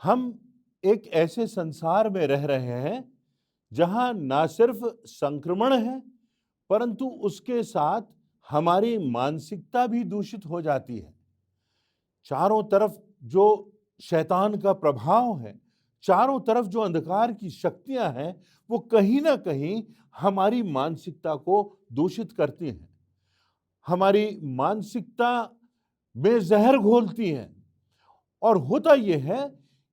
हम एक ऐसे संसार में रह रहे हैं जहां ना सिर्फ संक्रमण है, परंतु उसके साथ हमारी मानसिकता भी दूषित हो जाती है। चारों तरफ जो शैतान का प्रभाव है, चारों तरफ जो अंधकार की शक्तियां हैं, वो कहीं ना कहीं हमारी मानसिकता को दूषित करती हैं, हमारी मानसिकता में जहर घोलती हैं। और होता यह है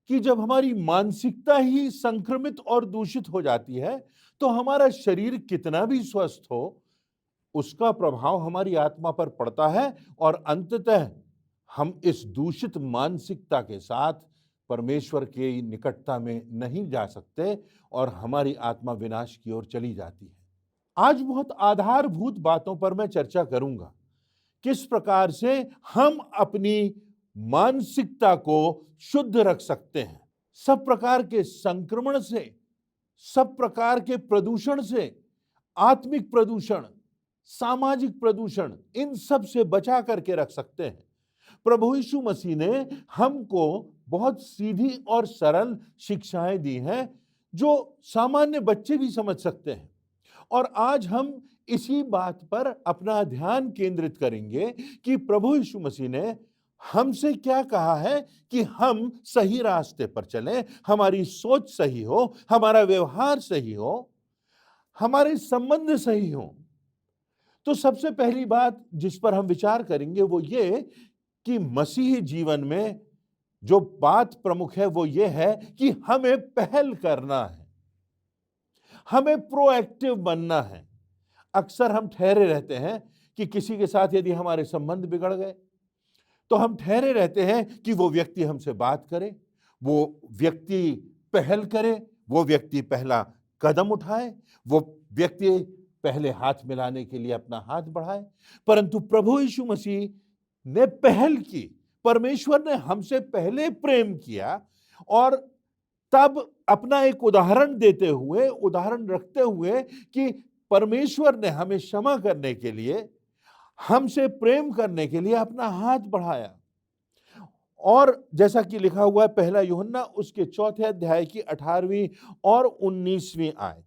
कि जब हमारी मानसिकता ही संक्रमित और दूषित हो जाती है, तो हमारा शरीर कितना भी स्वस्थ हो, उसका प्रभाव हमारी आत्मा पर पड़ता है और अंततः हम इस दूषित मानसिकता के साथ परमेश्वर के निकटता में नहीं जा सकते और हमारी आत्मा विनाश की ओर चली जाती है। आज बहुत आधारभूत बातों पर मैं चर्चा करूंगा। किस प्रकार से हम अपनी मानसिकता को शुद्ध रख सकते हैं, सब प्रकार के संक्रमण से, सब प्रकार के प्रदूषण से, आत्मिक प्रदूषण, सामाजिक प्रदूषण, इन सब से बचा करके रख सकते हैं। प्रभु यीशु मसीह ने हमको बहुत सीधी और सरल शिक्षाएं दी हैं जो सामान्य बच्चे भी समझ सकते हैं। और आज हम इसी बात पर अपना ध्यान केंद्रित करेंगे कि प्रभु यीशु मसीह ने हमसे क्या कहा है कि हम सही रास्ते पर चलें, हमारी सोच सही हो, हमारा व्यवहार सही हो, हमारे संबंध सही हो। तो सबसे पहली बात जिस पर हम विचार करेंगे वो ये कि मसीही जीवन में जो बात प्रमुख है वो ये है कि हमें पहल करना है, हमें प्रोएक्टिव बनना है। अक्सर हम ठहरे रहते हैं कि किसी के साथ यदि हमारे संबंध बिगड़ गए तो हम ठहरे रहते हैं कि वो व्यक्ति हमसे बात करे, वो व्यक्ति पहल करे, वो व्यक्ति पहला कदम उठाए, वो व्यक्ति पहले हाथ मिलाने के लिए अपना हाथ बढ़ाए। परंतु प्रभु यीशु मसीह ने पहल की, परमेश्वर ने हमसे पहले प्रेम किया और तब अपना एक उदाहरण देते हुए, उदाहरण रखते हुए कि परमेश्वर ने हमें क्षमा करने के लिए, हमसे प्रेम करने के लिए अपना हाथ बढ़ाया। और जैसा कि लिखा हुआ है पहला यूहन्ना उसके 4 अध्याय की 18वीं और 19वीं आयत,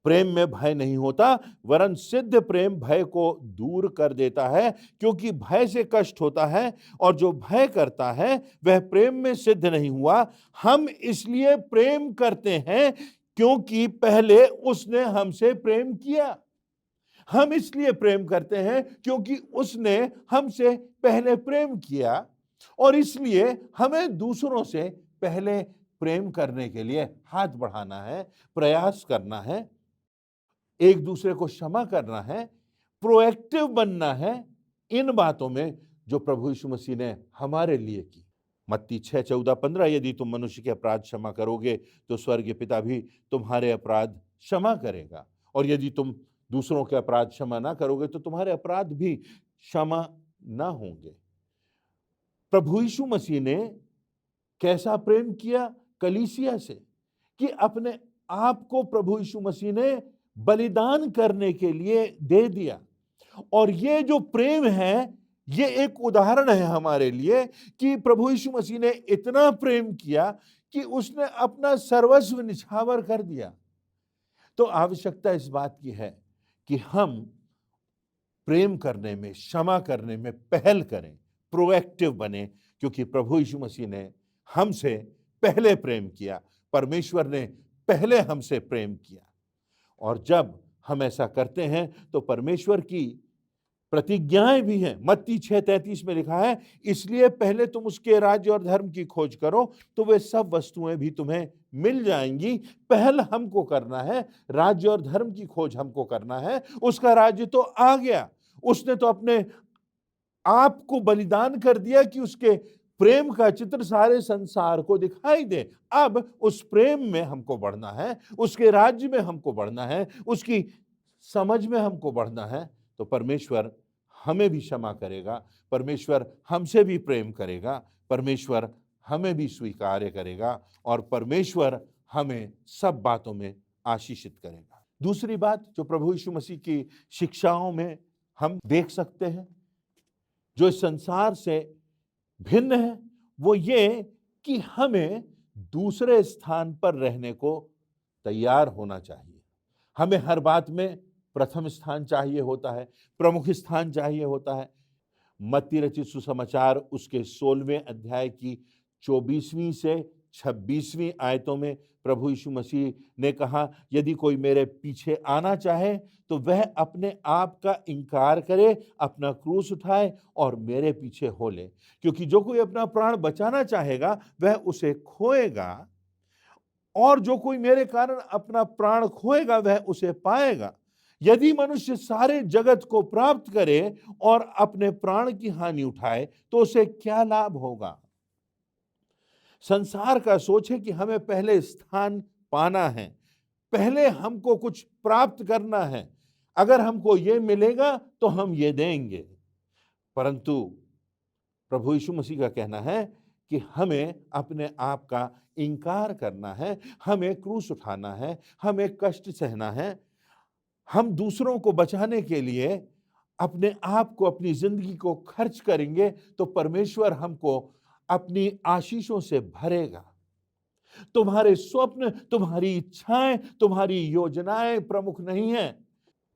प्रेम में भय नहीं होता, वरन सिद्ध प्रेम भय को दूर कर देता है, क्योंकि भय से कष्ट होता है और जो भय करता है वह प्रेम में सिद्ध नहीं हुआ। हम इसलिए प्रेम करते हैं क्योंकि पहले उसने हमसे प्रेम किया। हम इसलिए प्रेम करते हैं क्योंकि उसने हमसे पहले प्रेम किया और इसलिए हमें दूसरों से पहले प्रेम करने के लिए हाथ बढ़ाना है, प्रयास करना है, एक दूसरे को क्षमा करना है, प्रोएक्टिव बनना है इन बातों में जो प्रभु यीशु मसीह ने हमारे लिए की। मत्ती 6:14-15, यदि तुम मनुष्य के अपराध क्षमा करोगे तो स्वर्गीय पिता भी तुम्हारे अपराध क्षमा करेगा, और यदि तुम दूसरों के अपराध क्षमा ना करोगे तो तुम्हारे अपराध भी क्षमा ना होंगे। प्रभु यीशु मसीह ने कैसा प्रेम किया कलीसिया से कि अपने आप को प्रभु यीशु मसीह ने बलिदान करने के लिए दे दिया। और ये जो प्रेम है, ये एक उदाहरण है हमारे लिए कि प्रभु यीशु मसीह ने इतना प्रेम किया कि उसने अपना सर्वस्व निछावर कर दिया। तो आवश्यकता इस बात की है कि हम प्रेम करने में, क्षमा करने में पहल करें, प्रोएक्टिव बने, क्योंकि प्रभु यीशु मसीह ने हमसे पहले प्रेम किया, परमेश्वर ने पहले हमसे प्रेम किया। और जब हम ऐसा करते हैं तो परमेश्वर की प्रतिज्ञाएं भी हैं। मत्ती 6:33 में लिखा है, इसलिए पहले तुम उसके राज्य और धर्म की खोज करो तो वे सब वस्तुएं भी तुम्हें मिल जाएंगी। पहल हमको करना है, राज्य और धर्म की खोज हमको करना है। उसका राज्य तो आ गया, उसने तो अपने आप को बलिदान कर दिया कि उसके प्रेम का चित्र सारे संसार को दिखाई दे। अब उस प्रेम में हमको बढ़ना है, उसके राज्य में हमको बढ़ना है, उसकी समझ में हमको बढ़ना है। तो परमेश्वर हमें भी क्षमा करेगा, परमेश्वर हमसे भी प्रेम करेगा, परमेश्वर हमें भी स्वीकार्य करेगा और परमेश्वर हमें सब बातों में आशीषित करेगा। दूसरी बात जो प्रभु यीशु मसीह की शिक्षाओं में हम देख सकते हैं, जो इस संसार से भिन्न है, वो ये कि हमें दूसरे स्थान पर रहने को तैयार होना चाहिए। हमें हर बात में प्रथम स्थान चाहिए होता है, प्रमुख स्थान चाहिए होता है। मत्ती रचित सुसमाचार उसके 16वें अध्याय की 24वीं से 26वीं आयतों में प्रभु यीशु मसीह ने कहा, यदि कोई मेरे पीछे आना चाहे तो वह अपने आप का इनकार करे, अपना क्रूस उठाए और मेरे पीछे हो ले। क्योंकि जो कोई अपना प्राण बचाना चाहेगा वह उसे खोएगा, और जो कोई मेरे कारण अपना प्राण खोएगा वह उसे पाएगा। यदि मनुष्य सारे जगत को प्राप्त करे और अपने प्राण की हानि उठाए तो उसे क्या लाभ होगा। संसार का सोच है कि हमें पहले स्थान पाना है, पहले हमको कुछ प्राप्त करना है, अगर हमको ये मिलेगा तो हम ये देंगे। परंतु प्रभु यीशु मसीह का कहना है कि हमें अपने आप का इनकार करना है, हमें क्रूस उठाना है, हमें कष्ट सहना है। हम दूसरों को बचाने के लिए अपने आप को, अपनी जिंदगी को खर्च करेंगे तो परमेश्वर हमको अपनी आशीषों से भरेगा। तुम्हारे स्वप्न, तुम्हारी इच्छाएं, तुम्हारी योजनाएं प्रमुख नहीं है।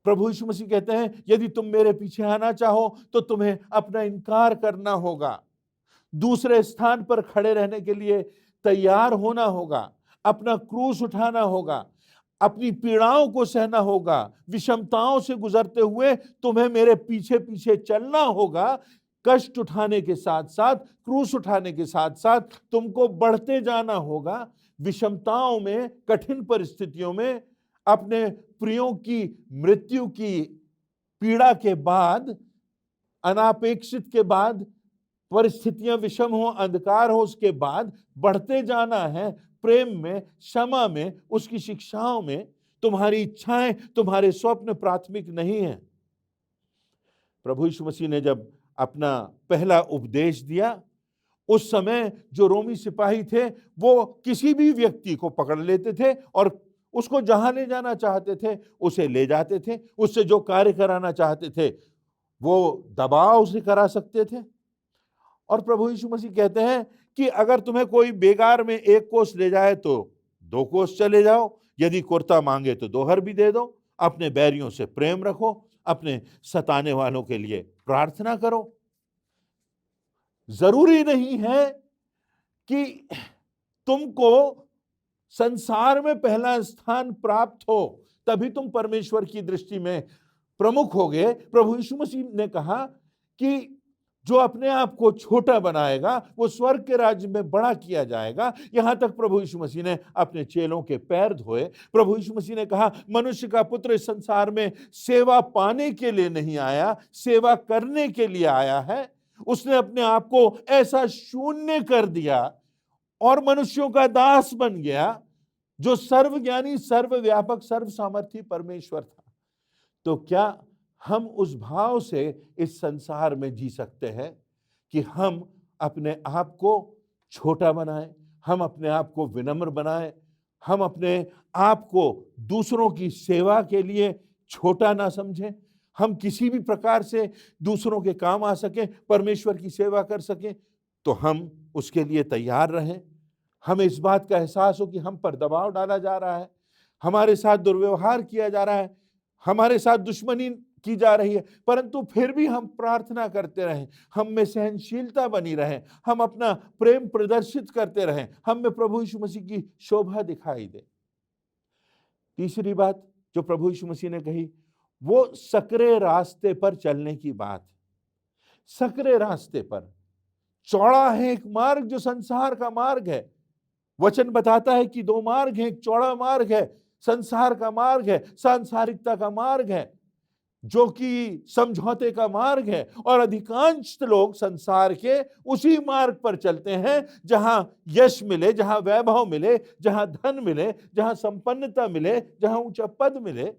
प्रभु यीशु मसीह कहते हैं, यदि तुम मेरे पीछे आना चाहो तो तुम्हें अपना इनकार करना होगा, दूसरे स्थान पर खड़े रहने के लिए तैयार होना होगा, अपना क्रूस उठाना होगा, अपनी पीड़ाओं को सहना होगा, विषमताओं से गुजरते हुए तुम्हें मेरे पीछे पीछे चलना होगा। कष्ट उठाने के साथ साथ, क्रूस उठाने के साथ साथ तुमको बढ़ते जाना होगा। विषमताओं में, कठिन परिस्थितियों में, अपने प्रियों की मृत्यु की पीड़ा के बाद, अनापेक्षित के बाद, परिस्थितियां विषम हो, अंधकार हो, उसके बाद बढ़ते जाना है प्रेम में, क्षमा में, उसकी शिक्षाओं में। तुम्हारी इच्छाएं, तुम्हारे स्वप्न प्राथमिक नहीं है। प्रभु यीशु मसीह ने जब अपना पहला उपदेश दिया, उस समय जो रोमी सिपाही थे वो किसी भी व्यक्ति को पकड़ लेते थे और उसको जहां ले जाना चाहते थे उसे ले जाते थे। उससे जो कार्य कराना चाहते थे वो दबाव से करा सकते थे। और प्रभु यीशु मसीह कहते हैं कि अगर तुम्हें कोई बेगार में 1 कोस ले जाए तो 2 कोस चले जाओ, यदि कुर्ता मांगे तो 2 भी दे दो। अपने बैरियों से प्रेम रखो, अपने सताने वालों के लिए प्रार्थना करो। जरूरी नहीं है कि तुमको संसार में पहला स्थान प्राप्त हो तभी तुम परमेश्वर की दृष्टि में प्रमुख होगे। प्रभु यीशु मसीह ने कहा कि जो अपने आप को छोटा बनाएगा वो स्वर्ग के राज्य में बड़ा किया जाएगा। यहां तक प्रभु यीशु मसीह ने अपने चेलों के पैर धोए। प्रभु यीशु मसीह ने कहा, मनुष्य का पुत्र इस संसार में सेवा पाने के लिए नहीं आया, सेवा करने के लिए आया है। उसने अपने आप को ऐसा शून्य कर दिया और मनुष्यों का दास बन गया, जो सर्वज्ञानी, सर्वव्यापक, सर्व सामर्थी परमेश्वर था। तो क्या हम उस भाव से इस संसार में जी सकते हैं कि हम अपने आप को छोटा बनाएं, हम अपने आप को विनम्र बनाएं, हम अपने आप को दूसरों की सेवा के लिए छोटा ना समझें, हम किसी भी प्रकार से दूसरों के काम आ सकें, परमेश्वर की सेवा कर सकें, तो हम उसके लिए तैयार रहें। हमें इस बात का एहसास हो कि हम पर दबाव डाला जा रहा है, हमारे साथ दुर्व्यवहार किया जा रहा है, हमारे साथ दुश्मनी की जा रही है, परंतु फिर भी हम प्रार्थना करते रहें, हम में सहनशीलता बनी रहे, हम अपना प्रेम प्रदर्शित करते रहें, हम में प्रभु यीशु मसीह की शोभा दिखाई दे। तीसरी बात जो प्रभु यीशु मसीह ने कही वो सकरे रास्ते पर चलने की बात। सकरे रास्ते पर, चौड़ा है एक मार्ग जो संसार का मार्ग है। वचन बताता है कि 2 मार्ग हैं, एक चौड़ा मार्ग है, संसार का मार्ग है, सांसारिकता का मार्ग है, जो कि समझौते का मार्ग है। और अधिकांश लोग संसार के उसी मार्ग पर चलते हैं जहां यश मिले, जहां वैभव मिले, जहां धन मिले, जहां संपन्नता मिले, जहां ऊंचा पद मिले।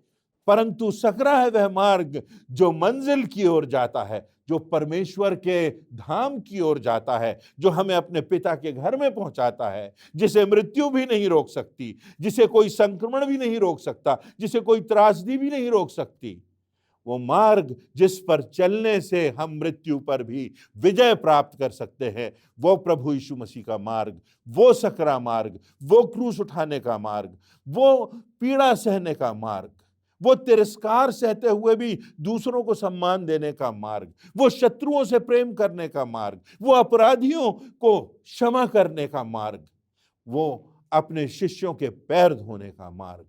परंतु सकरा है वह मार्ग जो मंजिल की ओर जाता है, जो परमेश्वर के धाम की ओर जाता है, जो हमें अपने पिता के घर में पहुंचाता है, जिसे मृत्यु भी नहीं रोक सकती, जिसे कोई संक्रमण भी नहीं रोक सकता, जिसे कोई त्रासदी भी नहीं रोक सकती। वो मार्ग जिस पर चलने से हम मृत्यु पर भी विजय प्राप्त कर सकते हैं, वो प्रभु यीशु मसीह का मार्ग, वो सकरा मार्ग, वो क्रूस उठाने का मार्ग, वो पीड़ा सहने का मार्ग, वो तिरस्कार सहते हुए भी दूसरों को सम्मान देने का मार्ग, वो शत्रुओं से प्रेम करने का मार्ग, वो अपराधियों को क्षमा करने का मार्ग, वो अपने शिष्यों के पैर धोने का मार्ग,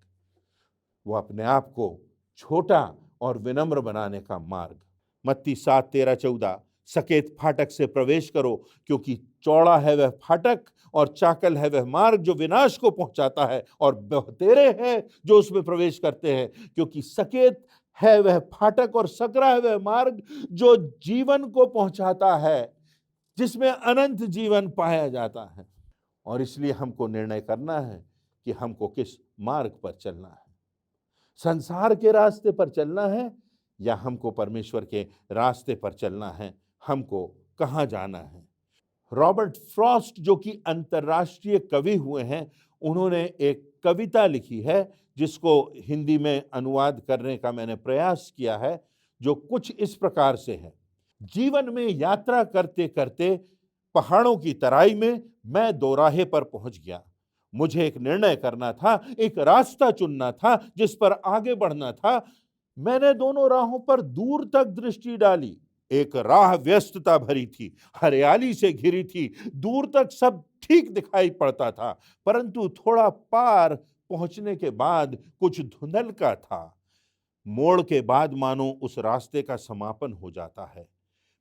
वो अपने आप को छोटा और विनम्र बनाने का मार्ग। मत्ती 7:13-14, सकेत फाटक से प्रवेश करो, क्योंकि चौड़ा है वह फाटक और चाकल है वह मार्ग जो विनाश को पहुंचाता है, और बहुतेरे हैं जो उसमें प्रवेश करते हैं। क्योंकि सकेत है वह फाटक और सकरा है वह मार्ग जो जीवन को पहुंचाता है, जिसमें अनंत जीवन पाया जाता है। और इसलिए हमको निर्णय करना है कि हमको किस मार्ग पर चलना है, संसार के रास्ते पर चलना है या हमको परमेश्वर के रास्ते पर चलना है, हमको कहाँ जाना है। रॉबर्ट फ्रॉस्ट, जो कि अंतर्राष्ट्रीय कवि हुए हैं, उन्होंने एक कविता लिखी है जिसको हिंदी में अनुवाद करने का मैंने प्रयास किया है, जो कुछ इस प्रकार से है। जीवन में यात्रा करते करते पहाड़ों की तराई में मैं दोराहे पर पहुंच गया। मुझे एक निर्णय करना था, एक रास्ता चुनना था, जिस पर आगे बढ़ना था। मैंने दोनों राहों पर दूर तक दृष्टि डाली। एक राह व्यस्तता भरी थी, हरियाली से घिरी थी, दूर तक सब ठीक दिखाई पड़ता था, परंतु थोड़ा पार पहुंचने के बाद कुछ धुंधल का था। मोड़ के बाद मानो उस रास्ते का समापन हो जाता है।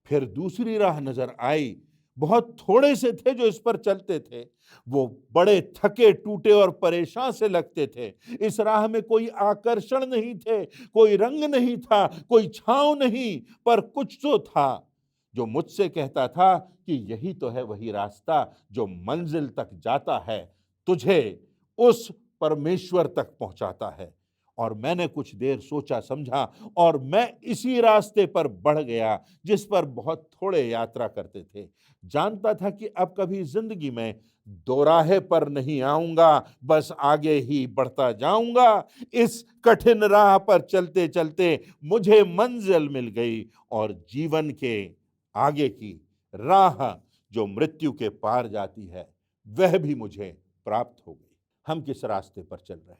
फिर दूसरी राह नजर आई। बहुत थोड़े से थे जो इस पर चलते थे। वो बड़े थके टूटे और परेशान से लगते थे। इस राह में कोई आकर्षण नहीं थे, कोई रंग नहीं था, कोई छांव नहीं, पर कुछ तो था जो मुझसे कहता था कि यही तो है वही रास्ता जो मंजिल तक जाता है, तुझे उस परमेश्वर तक पहुंचाता है। और मैंने कुछ देर सोचा समझा और मैं इसी रास्ते पर बढ़ गया जिस पर बहुत थोड़े यात्रा करते थे। जानता था कि अब कभी जिंदगी में दोराहे पर नहीं आऊंगा, बस आगे ही बढ़ता जाऊंगा। इस कठिन राह पर चलते चलते मुझे मंजिल मिल गई और जीवन के आगे की राह जो मृत्यु के पार जाती है, वह भी मुझे प्राप्त हो गई। हम किस रास्ते पर चल रहे हैं,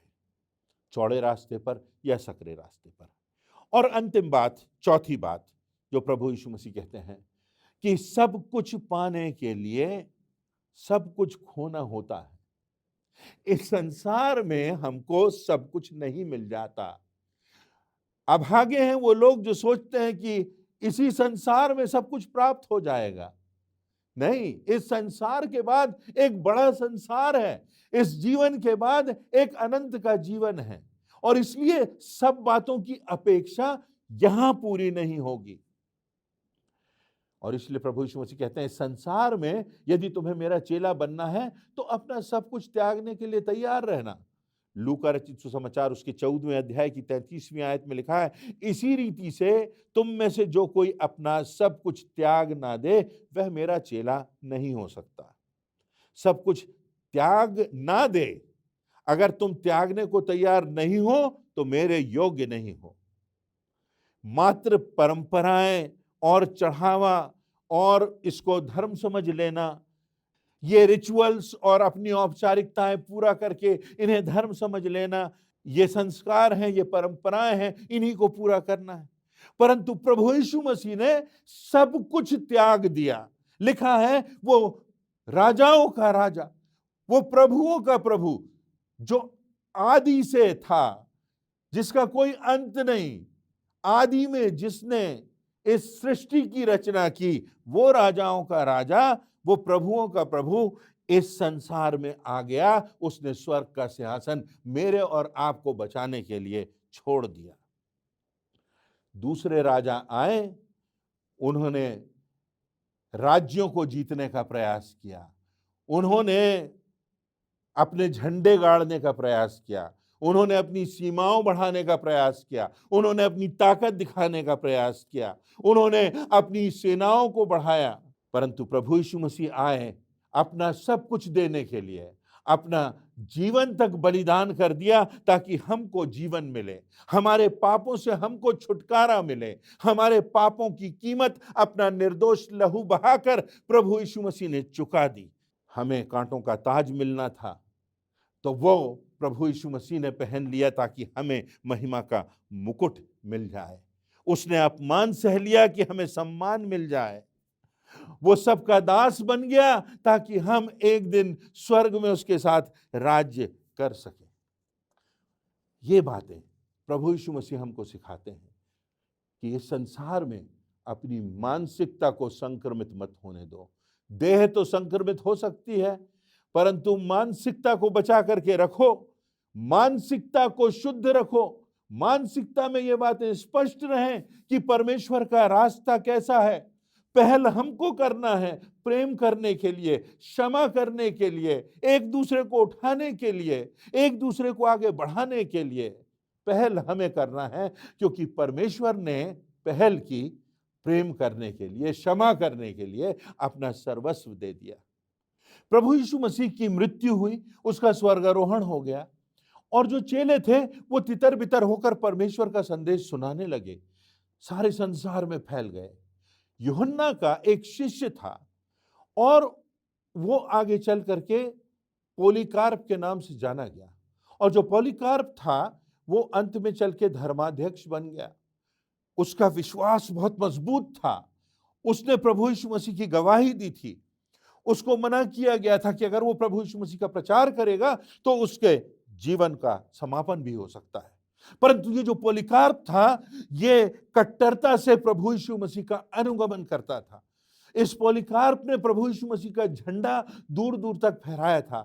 चौड़े रास्ते पर या सकरे रास्ते पर? और अंतिम बात, चौथी बात जो प्रभु यीशु मसीह कहते हैं कि सब कुछ पाने के लिए सब कुछ खोना होता है। इस संसार में हमको सब कुछ नहीं मिल जाता। अभागे हैं वो लोग जो सोचते हैं कि इसी संसार में सब कुछ प्राप्त हो जाएगा। नहीं, इस संसार के बाद एक बड़ा संसार है। इस जीवन के बाद एक अनंत का जीवन है, और इसलिए सब बातों की अपेक्षा यहां पूरी नहीं होगी। और इसलिए प्रभु यीशु मसीह कहते हैं, संसार में यदि तुम्हें मेरा चेला बनना है तो अपना सब कुछ त्यागने के लिए तैयार रहना। लूका रचित सुसमाचार उसके 14वें अध्याय की 33वीं आयत में लिखा है, इसी रीति से तुम में से जो कोई अपना सब कुछ त्याग ना दे वह मेरा चेला नहीं हो सकता। सब कुछ त्याग ना दे, अगर तुम त्यागने को तैयार नहीं हो तो मेरे योग्य नहीं हो। मात्र परंपराएं और चढ़ावा और इसको धर्म समझ लेना, ये रिचुअल्स और अपनी औपचारिकताएं पूरा करके इन्हें धर्म समझ लेना, ये संस्कार हैं, ये परंपराएं हैं, इन्हीं को पूरा करना है। परंतु प्रभु यीशु मसीह ने सब कुछ त्याग दिया। लिखा है, वो राजाओं का राजा, वो प्रभुओं का प्रभु, जो आदि से था, जिसका कोई अंत नहीं, आदि में जिसने इस सृष्टि की रचना की, वो राजाओं का राजा, वो प्रभुओं का प्रभु इस संसार में आ गया। उसने स्वर्ग का सिंहासन मेरे और आपको बचाने के लिए छोड़ दिया। दूसरे राजा आए, उन्होंने राज्यों को जीतने का प्रयास किया, उन्होंने अपने झंडे गाड़ने का प्रयास किया, उन्होंने अपनी सीमाओं बढ़ाने का प्रयास किया, उन्होंने अपनी ताकत दिखाने का प्रयास किया, उन्होंने अपनी सेनाओं को बढ़ाया। परंतु प्रभु यीशु मसीह आए अपना सब कुछ देने के लिए, अपना जीवन तक बलिदान कर दिया ताकि हमको जीवन मिले, हमारे पापों से हमको छुटकारा मिले। हमारे पापों की कीमत अपना निर्दोष लहू बहाकर प्रभु यीशु मसीह ने चुका दी। हमें कांटों का ताज मिलना था, तो वो प्रभु यीशु मसीह ने पहन लिया ताकि हमें महिमा का मुकुट मिल जाए। उसने अपमान सह लिया कि हमें सम्मान मिल जाए। वो सबका दास बन गया ताकि हम एक दिन स्वर्ग में उसके साथ राज्य कर सकें। ये बातें प्रभु यीशु मसीह हमको सिखाते हैं कि इस संसार में अपनी मानसिकता को संक्रमित मत होने दो। देह तो संक्रमित हो सकती है, परंतु मानसिकता को बचा करके रखो, मानसिकता को शुद्ध रखो। मानसिकता में ये बातें स्पष्ट रहें कि परमेश्वर का रास्ता कैसा है। पहल हमको करना है प्रेम करने के लिए, क्षमा करने के लिए, एक दूसरे को उठाने के लिए, एक दूसरे को आगे बढ़ाने के लिए पहल हमें करना है, क्योंकि परमेश्वर ने पहल की प्रेम करने के लिए, क्षमा करने के लिए, अपना सर्वस्व दे दिया। प्रभु यीशु मसीह की मृत्यु हुई, उसका स्वर्गारोहण हो गया, और जो चेले थे वो तितर बितर होकर परमेश्वर का संदेश सुनाने लगे, सारे संसार में फैल गए। यूहन्ना का एक शिष्य था और वो आगे चल करके पॉलीकार्प के नाम से जाना गया, और जो पॉलीकार्प था वो अंत में चल के धर्माध्यक्ष बन गया। उसका विश्वास बहुत मजबूत था, उसने प्रभु यीशु मसीह की गवाही दी थी। उसको मना किया गया था कि अगर वो प्रभु यीशु मसीह का प्रचार करेगा तो उसके जीवन का समापन भी हो सकता है। परंतु ये जो पॉलीकार्प था, ये कट्टरता से प्रभु यीशु मसीह का अनुगमन करता था। इस पॉलीकार्प ने प्रभु यीशु मसीह का झंडा दूर दूर तक फहराया था,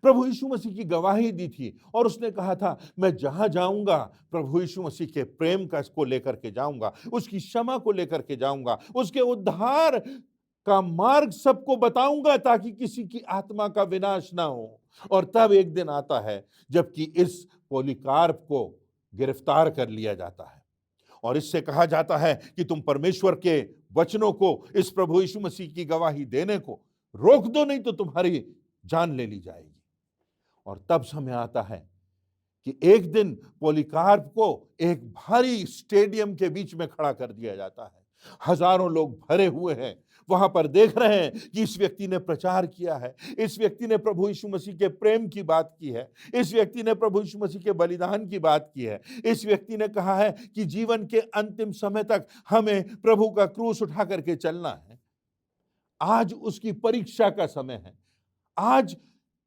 प्रभु यीशु मसीह की गवाही दी थी, और उसने कहा था मैं जहां जाऊंगा प्रभु यीशु मसीह के प्रेम का को लेकर के जाऊंगा, उसकी क्षमा को लेकर के जाऊंगा, उसके उद्धार का मार्ग सबको बताऊंगा ताकि किसी की आत्मा का विनाश ना हो। और तब एक दिन आता है जबकि इस पॉलीकार्प को गिरफ्तार कर लिया जाता है, और इससे कहा जाता है कि तुम परमेश्वर के वचनों को, इस प्रभु यीशु मसीह की गवाही देने को रोक दो, नहीं तो तुम्हारी जान ले ली जाएगी। और तब समय आता है कि एक दिन पॉलीकार्प को एक भारी स्टेडियम के बीच में खड़ा कर दिया जाता है। हजारों लोग भरे हुए हैं, वहां पर देख रहे हैं कि इस व्यक्ति ने प्रचार किया है, इस व्यक्ति ने प्रभु यीशु मसीह के प्रेम की बात की है, इस व्यक्ति ने प्रभु यीशु मसीह के बलिदान की बात की है, इस व्यक्ति ने कहा है कि जीवन के अंतिम समय तक हमें प्रभु का क्रूस उठा करके चलना है। आज उसकी परीक्षा का समय है। आज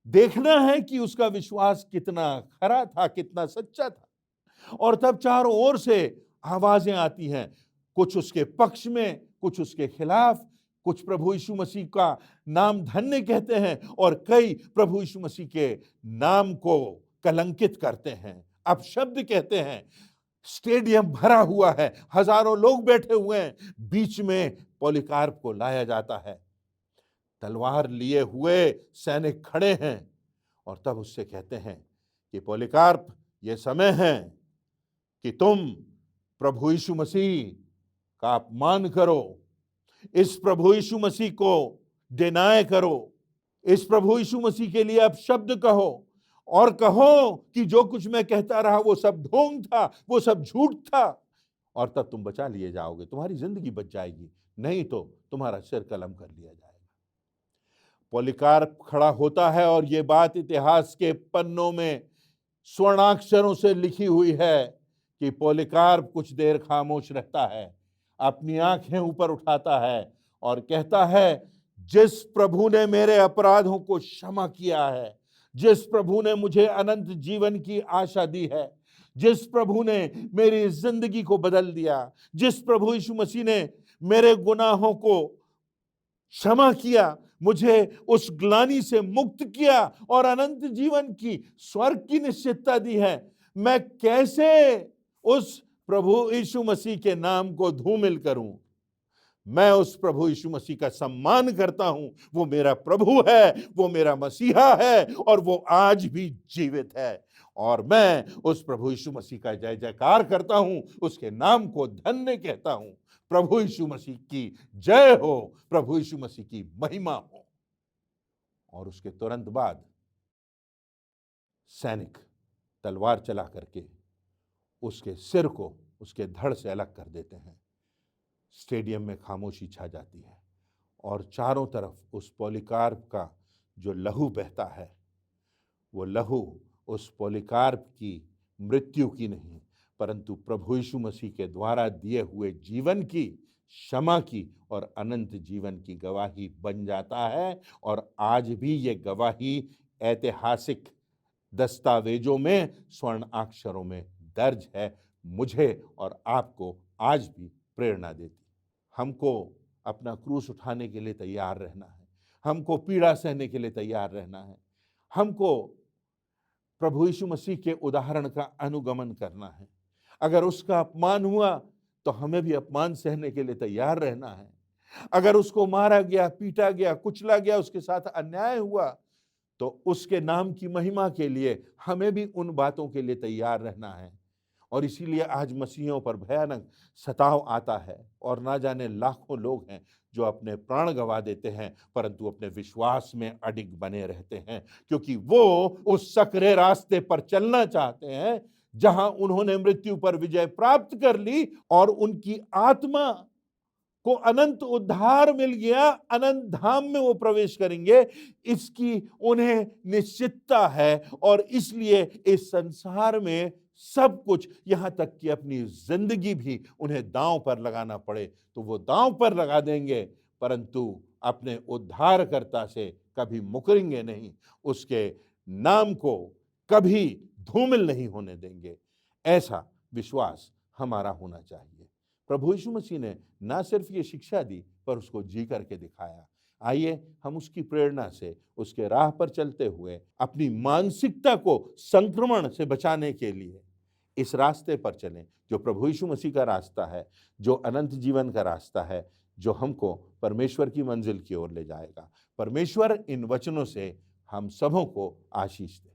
देखना है कि उसका विश्वास कितना खरा था, कितना सच्चा था। और तब चारों ओर से आवाजें आती हैं, कुछ उसके पक्ष में, कुछ उसके खिलाफ। कुछ प्रभु यीशु मसीह का नाम धन्य कहते हैं और कई प्रभु यीशु मसीह के नाम को कलंकित करते हैं, अपशब्द कहते हैं। स्टेडियम भरा हुआ है, हजारों लोग बैठे हुए हैं, बीच में पॉलीकार्प को लाया जाता है। तलवार लिए हुए सैनिक खड़े हैं और तब उससे कहते हैं कि पॉलीकार्प, ये समय है कि तुम प्रभु यीशु मसीह का अपमान करो, इस प्रभु यीशु मसीह को डिनाय करो, इस प्रभु यीशु मसीह के लिए अपशब्द कहो और कहो कि जो कुछ मैं कहता रहा वो सब ढोंग था, वो सब झूठ था, और तब तुम बचा लिए जाओगे, तुम्हारी जिंदगी बच जाएगी, नहीं तो तुम्हारा सिर कलम कर लिया जाएगा। पॉलीकार्प खड़ा होता है और ये बात इतिहास के पन्नों में स्वर्णाक्षरों से लिखी हुई है कि पॉलीकार्प कुछ देर खामोश रहता है, अपनी आंखें ऊपर उठाता है और कहता है, जिस प्रभु ने मेरे अपराधों को क्षमा किया है, जिस प्रभु ने मुझे अनंत जीवन की आशा दी है, जिस प्रभु ने मेरी जिंदगी को बदल दिया, जिस प्रभु यीशु मसीह ने मेरे गुनाहों को क्षमा किया, मुझे उस ग्लानि से मुक्त किया और अनंत जीवन की, स्वर्ग की निश्चितता दी है, मैं कैसे उस प्रभु यीशु मसीह के नाम को धूमिल करूं? मैं उस प्रभु यीशु मसीह का सम्मान करता हूं। वो मेरा प्रभु है, वो मेरा मसीहा है और वो आज भी जीवित है, और मैं उस प्रभु यीशु मसीह का जय जयकार करता हूं, उसके नाम को धन्य कहता हूं। प्रभु यीशु मसीह की जय हो, प्रभु यीशु मसीह की महिमा हो। और उसके तुरंत बाद सैनिक तलवार चला करके उसके सिर को उसके धड़ से अलग कर देते हैं। स्टेडियम में खामोशी छा जाती है और चारों तरफ उस पॉलीकार्प का जो लहू बहता है, वो लहू उस पॉलीकार्प की मृत्यु की नहीं, परंतु प्रभु यीशु मसीह के द्वारा दिए हुए जीवन की, क्षमा की और अनंत जीवन की गवाही बन जाता है। और आज भी ये गवाही ऐतिहासिक दस्तावेजों में स्वर्ण अक्षरों में दर्ज है, मुझे और आपको आज भी प्रेरणा देती। हमको अपना क्रूस उठाने के लिए तैयार रहना है, हमको पीड़ा सहने के लिए तैयार रहना है, हमको प्रभु यीशु मसीह के उदाहरण का अनुगमन करना है। अगर उसका अपमान हुआ तो हमें भी अपमान सहने के लिए तैयार रहना है। अगर उसको मारा गया, पीटा गया, कुचला गया, उसके साथ अन्याय हुआ, तो उसके नाम की महिमा के लिए हमें भी उन बातों के लिए तैयार रहना है। और इसीलिए आज मसीहियों पर भयानक सताव आता है और ना जाने लाखों लोग हैं जो अपने प्राण गंवा देते हैं, परंतु अपने विश्वास में अडिग बने रहते हैं, क्योंकि वो उस सकरे रास्ते पर चलना चाहते हैं जहां उन्होंने मृत्यु पर विजय प्राप्त कर ली और उनकी आत्मा को अनंत उद्धार मिल गया, अनंत धाम में वो प्रवेश करेंगे, इसकी उन्हें निश्चितता है। और इसलिए इस संसार में सब कुछ, यहां तक कि अपनी जिंदगी भी उन्हें दांव पर लगाना पड़े तो वो दांव पर लगा देंगे, परंतु अपने उद्धारकर्ता से कभी मुकरेंगे नहीं, उसके नाम को कभी धूमिल नहीं होने देंगे। ऐसा विश्वास हमारा होना चाहिए। प्रभु यीशु मसीह ने ना सिर्फ ये शिक्षा दी पर उसको जी करके दिखाया। आइए हम उसकी प्रेरणा से उसके राह पर चलते हुए अपनी मानसिकता को संक्रमण से बचाने के लिए इस रास्ते पर चलें जो प्रभु यीशु मसीह का रास्ता है, जो अनंत जीवन का रास्ता है, जो हमको परमेश्वर की मंजिल की ओर ले जाएगा। परमेश्वर इन वचनों से हम सबों को आशीष दे।